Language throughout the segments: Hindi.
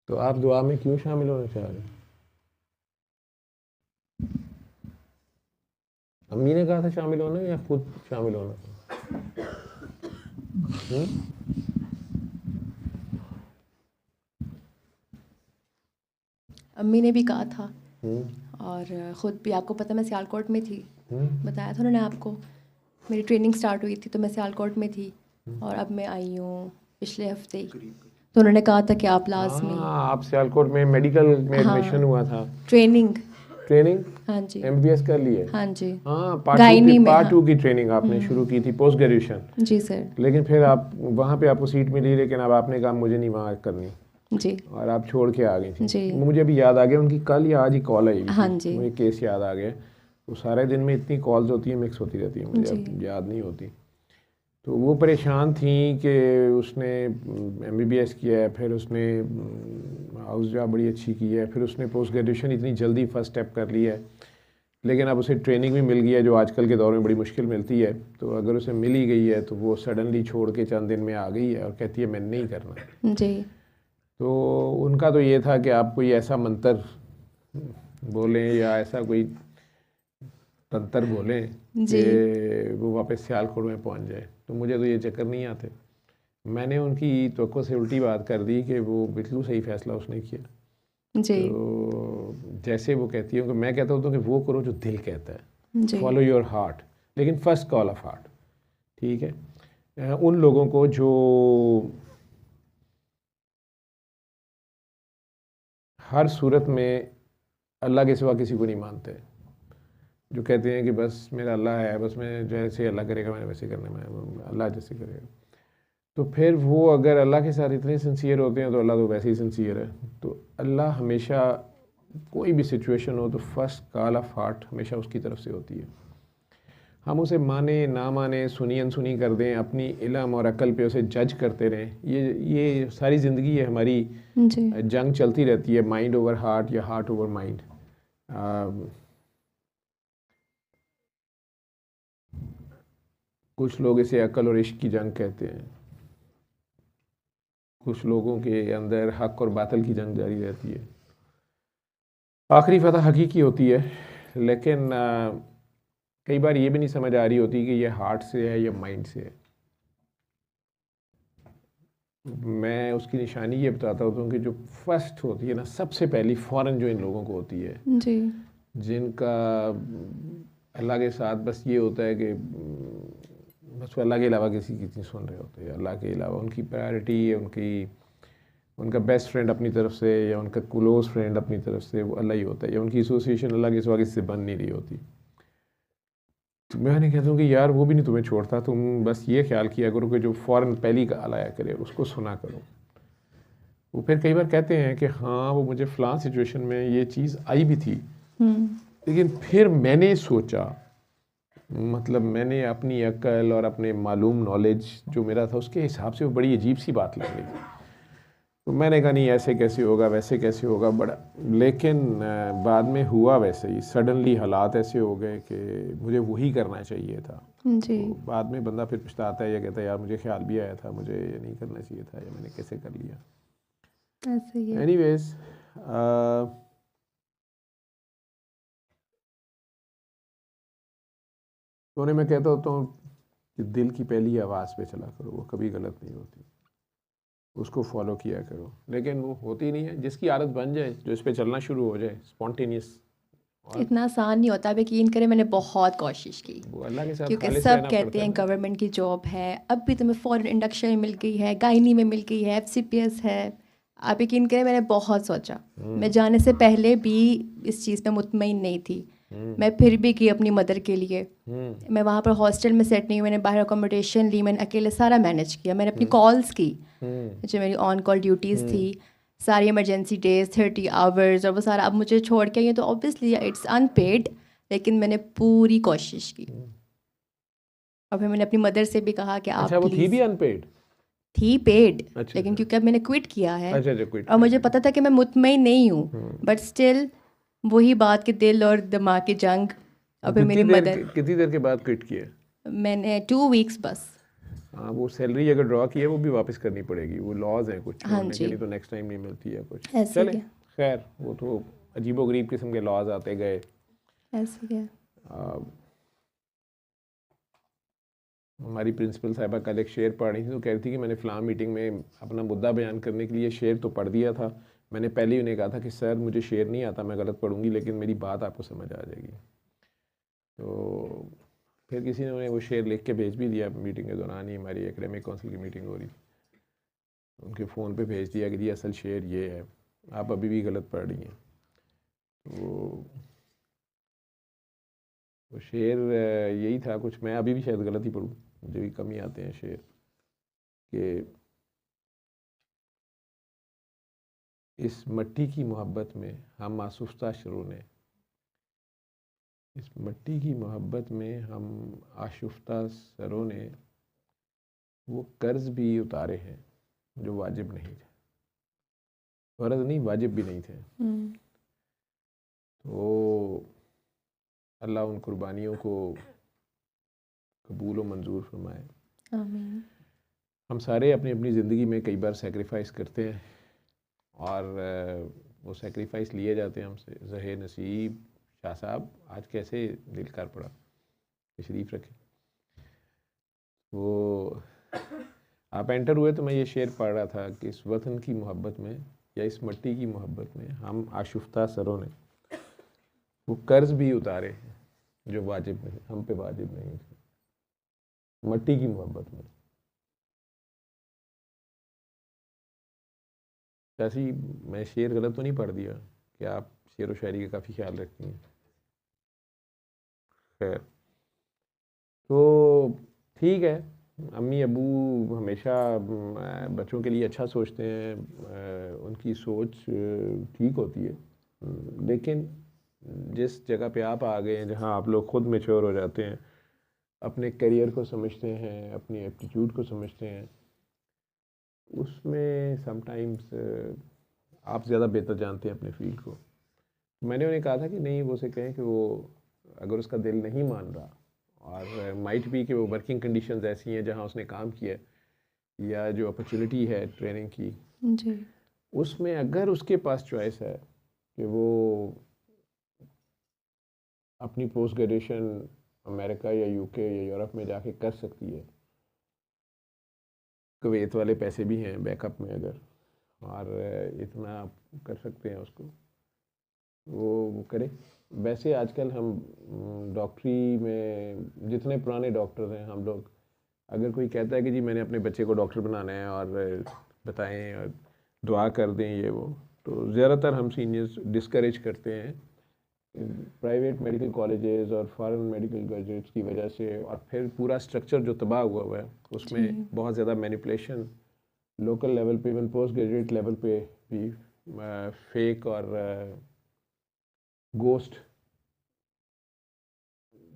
तो आप दुआ में क्यों शामिल होना चाह रहे हैं? अम्मी ने कहा था शामिल होना या खुद शामिल होना? अम्मी ने भी कहा था हम्म और ख़ुद भी, आपको पता मैं सियालकोट में थी, हम्म बताया था उन्होंने आपको। मेरी ट्रेनिंग स्टार्ट हुई थी तो मैं सियालकोट में थी और अब मैं आई हूँ पिछले हफ्ते ही। तो उन्होंने कहा था कि आप लाजमी। हाँ, आप सियालकोट में मेडिकल में एडमिशन हाँ, हुआ था। ट्रेनिंग। ट्रेनिंग हाँ जी। एमबीबीएस कर ली है? हाँ जी। हाँ, गायनी में, पार्ट हाँ। टू की ट्रेनिंग आपने शुरू की थी, पोस्ट ग्रेजुएशन। जी सर। लेकिन फिर आप वहाँ पे आपको सीट मिली, लेकिन अब आपने कहा मुझे नहीं वहाँ करनी जी। और आप छोड़ के आ गई थी। जी। मुझे अभी याद आ गया, उनकी कल या आज ही कॉल आई हुई हाँ थी, जी। मुझे केस याद आ गया। तो सारे दिन में इतनी कॉल्स होती हैं, मिक्स होती रहती हैं, मुझे जी। अब याद नहीं होती। तो वो परेशान थी कि उसने एमबीबीएस किया है, फिर उसने हाउस जॉब बड़ी अच्छी की है, फिर उसने पोस्ट ग्रेजुएशन इतनी जल्दी फर्स्ट स्टेप कर लिया है, लेकिन अब उसे ट्रेनिंग भी मिल गई है जो आजकल के दौर में बड़ी मुश्किल मिलती है। तो अगर उसे मिल ही गई है तो वो सडनली छोड़ के चंद दिन में आ गई है और कहती है मैंने नहीं करना। जी। तो उनका तो ये था कि आप कोई ऐसा मंत्र बोलें या ऐसा कोई तंत्र बोलें जी। कि वो वापस सियालकोट में पहुंच जाए। तो मुझे तो ये चक्कर नहीं आते। मैंने उनकी तवक्को से उल्टी बात कर दी कि वो बिल्कुल सही फैसला उसने किया। जी। तो जैसे वो कहती है कि मैं कहता हूँ कि वो करो जो दिल कहता है, जी। फॉलो योर हार्ट, लेकिन फर्स्ट कॉल ऑफ हार्ट। ठीक है। उन लोगों को जो हर सूरत में अल्लाह के सिवा किसी को नहीं मानते, जो कहते हैं कि बस मेरा अल्लाह है, बस मैं जैसे अल्लाह करेगा मैंने वैसे करने में, अल्लाह जैसे करेगा। तो फिर वो अगर अल्लाह के साथ इतने सिंसियर होते हैं तो अल्लाह तो वैसे ही सिंसियर है। तो अल्लाह हमेशा, कोई भी सिचुएशन हो तो फर्स्ट कॉल ऑफ हार्ट हमेशा उसकी तरफ से होती है। हम उसे माने ना माने, सुनी अनसुनी कर दें, अपनी इल्म और अकल पे उसे जज करते रहें, ये सारी ज़िंदगी है हमारी जी। जंग चलती रहती है, माइंड ओवर हार्ट या हार्ट ओवर माइंड। कुछ लोग इसे अकल और इश्क की जंग कहते हैं, कुछ लोगों के अंदर हक और बातिल की जंग जारी रहती है। आखिरी फतह हकीकी होती है, लेकिन कई बार ये भी नहीं समझ आ रही होती कि ये हार्ट से है या माइंड से है। मैं उसकी निशानी ये बताता हूँ कि जो फर्स्ट होती है ना, सबसे पहली फ़ौरन जो इन लोगों को होती है, जी। जिनका अल्लाह के साथ बस ये होता है कि बस वो अल्लाह के अलावा किसी की नहीं सुन रहे होते हैं। अल्लाह के अलावा उनकी प्रायोरिटी है, उनका बेस्ट फ्रेंड अपनी तरफ से या उनका क्लोज फ्रेंड अपनी तरफ से वो अल्लाह ही होता है, या उनकी एसोसिएशन अल्लाह के सिवा किसी से बन नहीं रही होती। तो मैं नहीं कहता हूँ कि यार वो भी नहीं तुम्हें छोड़ता, तुम बस ये ख्याल किया करो कि जो फ़ौरन पहली कॉल आया करे उसको सुना करो। वो फिर कई बार कहते हैं कि हाँ वो मुझे फ़लाँ सिचुएशन में ये चीज़ आई भी थी, लेकिन फिर मैंने सोचा, मतलब मैंने अपनी अक्ल और अपने मालूम नॉलेज जो मेरा था उसके हिसाब से वो बड़ी अजीब सी बात लग रही। तो मैंने कहा नहीं ऐसे कैसे होगा, वैसे कैसे होगा, बड़ा। लेकिन बाद में हुआ वैसे ही, सडनली हालात ऐसे हो गए कि मुझे वही करना चाहिए था। जी। तो बाद में बंदा फिर पछताता है या कहता है यार मुझे ख्याल भी आया था, मुझे ये नहीं करना चाहिए था, या मैंने कैसे कर लिया। ऐसे ही है। एनीवेज, तो उन्हें मैं कहता होता हूँ कि दिल की पहली आवाज़ पे चला करो, वो कभी गलत नहीं होती, उसको फॉलो किया करो। लेकिन वो होती नहीं है, जिसकी आदत बन जाए, जो इस पे चलना शुरू हो जाए स्पॉन्टेनियस, इतना आसान नहीं होता। अब यकीन करें मैंने बहुत कोशिश की, वो अल्लाह के साथ क्योंकि खालिस सब रहना कहते पड़ता है हैं ना। गवर्नमेंट की जॉब है, अब भी तुम्हें फ़ौरन इंडक्शन मिल गई है, गायनी में मिल गई है, FCPS है। आप यकीन करें मैंने बहुत सोचा, मैं जाने से पहले भी इस चीज़ पे मुतमईन नहीं थी। मैं फिर भी गई अपनी मदर के लिए। मैं वहाँ पर हॉस्टल में सेट नहीं हुई, मैंने बाहर अकोमोडेशन ली, मैंने अकेले सारा मैनेज किया। मैंने अपनी कॉल्स की, जो मेरी ऑन कॉल ड्यूटीज़ थी, सारी इमरजेंसी डेज, 30 आवर्स और वो सारा। अब मुझे छोड़ के ये तो ऑब्वियसली इट्स अनपेड, लेकिन मैंने पूरी कोशिश की। और फिर मैंने अपनी मदर से भी कहा कि अच्छा आप वो थी भी प्लीज़। अनपेड? थी पेड, अच्छा लेकिन अच्छा क्योंकि अब मैंने क्विट किया है अच्छा अच्छा, क्विट और कर मुझे दिया। पता था कि मैं मुतमईन नहीं हूँ, बट स्टिल वही बात कि दिल और दिमाग की जंग। और तो फिर मेरी मदर, कितनी देर के बाद क्विट किया? मैंने 2 वीक्स बस। हाँ, वो सैलरी अगर ड्रॉ की है वो भी वापस करनी पड़ेगी, वो लॉज हैं कुछ हाँ छोड़ने के जी, लिए, तो नेक्स्ट टाइम नहीं मिलती है कुछ। ऐसे चले क्या, खैर, वो तो अजीबोगरीब किस्म के लॉज आते गए। ऐसे क्या। आ, हमारी प्रिंसिपल साहिबा कल एक शेर पढ़ रही थी, तो कह रही थी कि मैंने फ़लाँ मीटिंग में अपना मुद्दा बयान करने के लिए शेर तो पढ़ दिया था, मैंने पहले ही उन्हें कहा था कि सर मुझे शेर नहीं आता, मैं गलत पढ़ूंगी, लेकिन मेरी बात आपको समझ आ जाएगी। तो फिर किसी ने उन्हें वो शेर लिख के भेज भी दिया, मीटिंग के दौरान ही हमारी एकेडमिक काउंसिल की मीटिंग हो रही, उनके फ़ोन पे भेज दिया कि जी असल शेर ये है, आप अभी भी गलत पढ़ रही हैं। तो वो शेर यही था कुछ, मैं अभी भी शायद गलत ही पढ़ूँ, मुझे भी कम ही आते हैं शेर कि इस मट्टी की मोहब्बत में हम आशुफ्ता शरों ने, इस मट्टी की मोहब्बत में हम आशुफ्ता सरों ने वो कर्ज़ भी उतारे हैं जो वाजिब नहीं थे, फ़र्ज़ नहीं वाजिब भी नहीं थे। तो अल्लाह उन कुर्बानियों को कबूल व मंजूर फरमाए। आमीन। हम सारे अपनी अपनी ज़िंदगी में कई बार सेक्रीफाइस करते हैं और वो सेक्रीफाइस लिए जाते हैं हमसे। ज़हे नसीब शाह साहब आज कैसे दिल कर पड़ा, तशरीफ़ रखें। वो आप एंटर हुए तो मैं ये शेर पढ़ रहा था कि इस वतन की मोहब्बत में या इस मट्टी की मोहब्बत में हम आशुफ्ता सरों ने वो कर्ज़ भी उतारे हैं जो वाजिब नहीं, हम पे वाजिब नहीं थे, मट्टी की मोहब्बत में। ऐसी मैं शेर गलत तो नहीं पढ़ दिया कि आप शेर व शायरी का काफ़ी ख्याल रखती हैं? खैर, तो ठीक है, अम्मी अबू हमेशा बच्चों के लिए अच्छा सोचते हैं, उनकी सोच ठीक होती है, लेकिन जिस जगह पे आप आ गए हैं जहाँ आप लोग खुद मैच्योर हो जाते हैं, अपने करियर को समझते हैं, अपनी एप्टीट्यूड को समझते हैं, उसमें समटाइम्स आप ज़्यादा बेहतर जानते हैं अपने फील्ड को। मैंने उन्हें कहा था कि नहीं, वो उसे कहें कि वो अगर उसका दिल नहीं मान रहा और माइट भी कि वो वर्किंग कंडीशंस ऐसी हैं जहाँ उसने काम किया या जो अपॉर्चुनिटी है ट्रेनिंग की, जी, उसमें अगर उसके पास चॉइस है कि वो अपनी पोस्ट ग्रेजुएशन अमेरिका या यूके या यूरोप में जाके कर सकती है, कुवैत वाले पैसे भी हैं बैकअप में अगर, और इतना कर सकते हैं उसको, वो करे। वैसे आजकल हम डॉक्टरी में जितने पुराने डॉक्टर हैं हम लोग, अगर कोई कहता है कि जी मैंने अपने बच्चे को डॉक्टर बनाना है और बताएं और दुआ कर दें ये वो, तो ज़्यादातर हम सीनियर्स डिस्करेज करते हैं प्राइवेट मेडिकल कॉलेजेस और फॉरेन मेडिकल ग्रेजुएट्स की वजह से, और फिर पूरा स्ट्रक्चर जो तबाह हुआ हुआ है उसमें जी, बहुत ज़्यादा मैनिपुलेशन, लोकल लेवल पे इवन पोस्ट ग्रेजुएट लेवल पे भी फेक और गोस्ट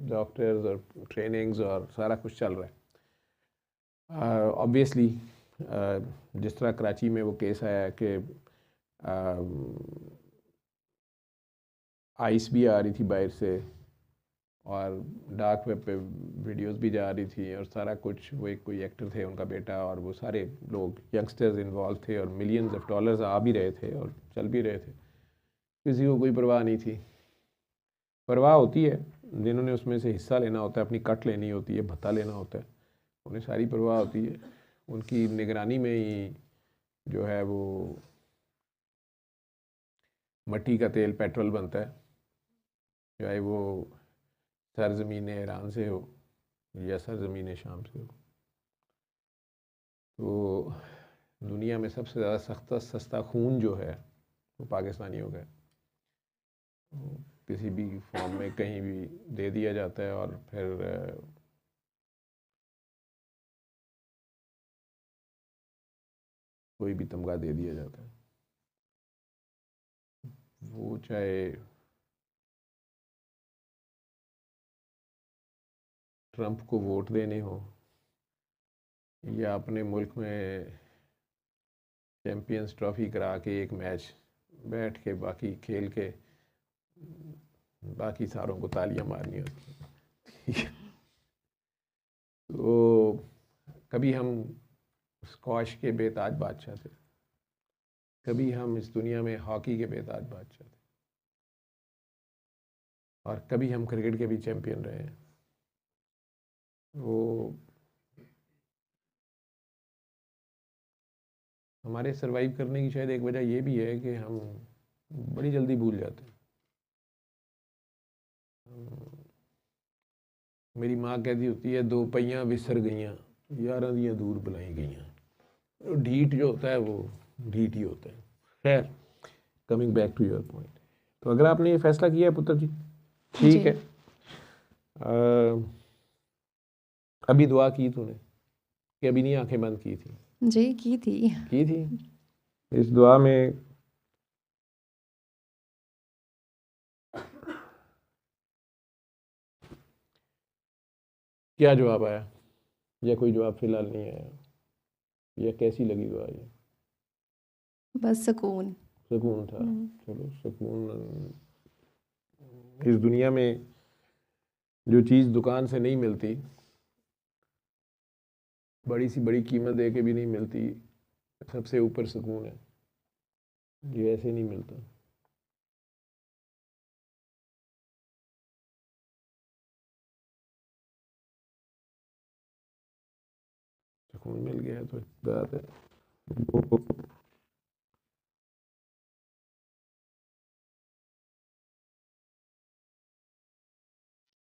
डॉक्टर्स और ट्रेनिंग्स और सारा कुछ चल रहा है। ऑब्वियसली जिस तरह कराची में वो केस आया कि आइस भी आ रही थी बाहर से और डार्क वेब पे वीडियोस भी जा रही थी और सारा कुछ, वो एक कोई एक्टर थे उनका बेटा और वो सारे लोग यंगस्टर्स इन्वॉल्व थे और मिलियंस ऑफ डॉलर्स आ भी रहे थे और चल भी रहे थे, किसी को कोई परवाह नहीं थी। परवाह होती है जिन्होंने उसमें से हिस्सा लेना होता है, अपनी कट लेनी होती है, भत्ता लेना होता है, उन्हें सारी परवाह होती है, उनकी निगरानी में ही जो है वो मट्टी का तेल पेट्रोल बनता है, चाहे वो सरजमीन ईरान से हो या सरजमीन शाम से हो। तो दुनिया में सबसे ज़्यादा सख्त सस्ता खून जो है वो पाकिस्तानियों का है, किसी भी फॉर्म में कहीं भी दे दिया जाता है और फिर कोई भी तमगा दे दिया जाता है, वो चाहे ट्रंप को वोट देने हो या अपने मुल्क में चैम्पियंस ट्रॉफी करा के एक मैच बैठ के बाकी खेल के बाकी सारों को तालियां मारनी होती हैं। तो कभी हम स्क्वाश के बेताज बादशाह थे, कभी हम इस दुनिया में हॉकी के बेताज बादशाह थे, और कभी हम क्रिकेट के भी चैंपियन रहे हैं। वो हमारे सरवाइव करने की शायद एक वजह ये भी है कि हम बड़ी जल्दी भूल जाते हैं। मेरी माँ कहती होती है, 2 पहियां विसर गईयां, 11 दियां दूर बुलाई गईयां। ढीठ जो होता है वो ढीठ ही होता है। खैर, coming back to your point, तो अगर आपने ये फैसला किया है पुत्र जी, ठीक है। अभी दुआ की तूने कि अभी नहीं आंखें बंद की थी? जी की थी। इस दुआ में क्या जवाब आया, या कोई जवाब फिलहाल नहीं आया, या कैसी लगी दुआ ये? बस सुकून था। चलो, सुकून इस दुनिया में जो चीज़ दुकान से नहीं मिलती, बड़ी सी बड़ी कीमत दे के भी नहीं मिलती, सबसे ऊपर सुकून है, ये ऐसे नहीं मिलता। सुकून मिल गया है तो बात है।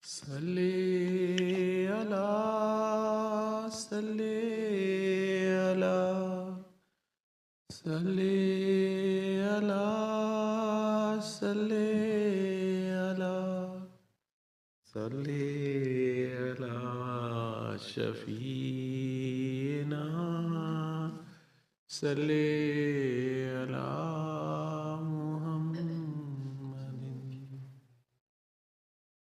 सल्ले अला सल्ले अला सल्ले अला सल्ले अला सल्ले अला शफीना सल्ले अला